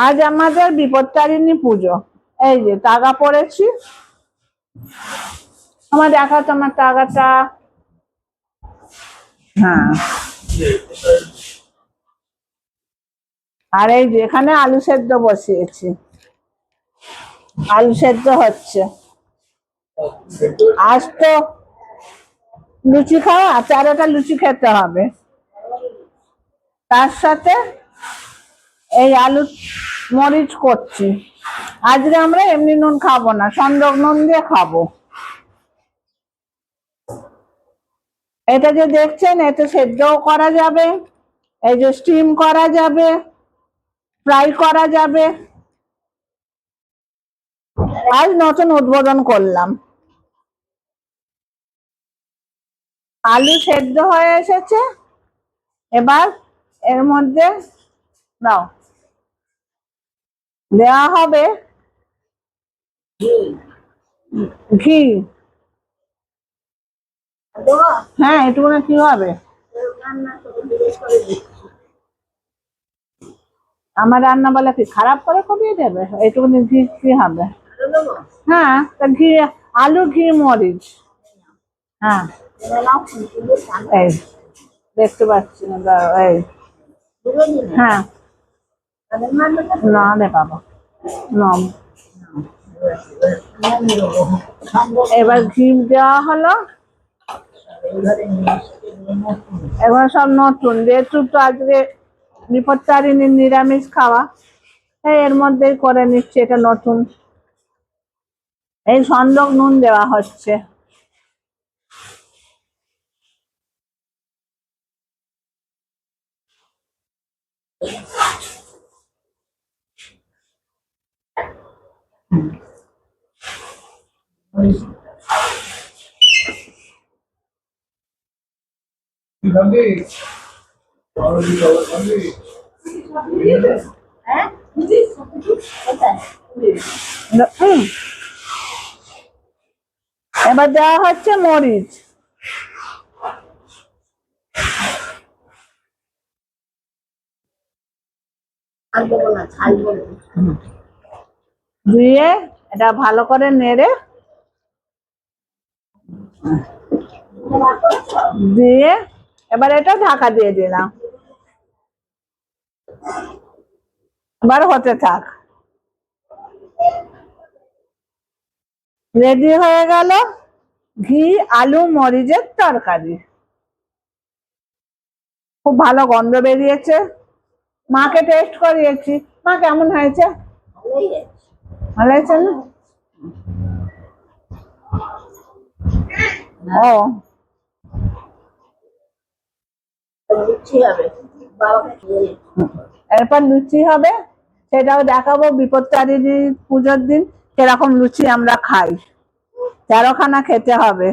আজ আমাদের বিপত্তারিণী পুজো। এই যে টাকা পড়েছি, আমার দেখাতো আমার টাকাটা। হ্যাঁ, আর এই যে এখানে আলু সেদ্ধ বসিয়েছি, আলু সেদ্ধ হচ্ছে। আজ তো লুচি খাওয়া, 13টা লুচি খেতে হবে। তার সাথে এই আলু মরিচ করছি। আজকে আমরা এমনি নুন খাবো না, সন্দক নুন দিয়ে খাবো। এটা যে দেখছেন, এতে সেদ্ধও করা যাবে, এই যে স্টিম করা যাবে, ফ্রাই করা যাবে। আজ নতুন উদ্বোধন করলাম। আলু সেদ্ধ হয়ে এসেছে, এবার এর মধ্যে দাও দেওয়া হবে ঘি। হ্যাঁ, এটুকুনে কি হবে? আমার রান্না বলে কি খারাপ করে কমিয়ে দেবে? এইটুকুনি ঘি কি হবে? হ্যাঁ, তা ঘি, আলু ঘি মরিচ। হ্যাঁ, এই দেখতে পাচ্ছি না, এই হ্যাঁ, না রে বাবা, নম। এবার ঘি দেওয়া হলো, এবার সব নতুন, যেহেতু তো আজকে বিপত্তারিণী নিরামিষ খাওয়া, এর মধ্যেই করে নিচ্ছে। এটা নতুন, এই সন্দক নুন দেওয়া হচ্ছে। এবার দেওয়া হচ্ছে মরিচ। দিয়ে এটা ভালো করে নেড়ে দিয়ে এবার এটা ঢাকা দিয়ে দিলাম, এবার হতে থাক। রেডি হয়ে গেল ঘি আলু মরিচের তরকারি। খুব ভালো গন্ধ বেরিয়েছে। মাকে টেস্ট করিয়েছি, মা কেমন হয়েছে? ভালো হয়েছে না? ও, এরপর লুচি হবে, সেটাও দেখাবো বিপত্তারিণী পুজোর দিন কিরকম লুচি আমরা খাই। 13খানা খেতে হবে।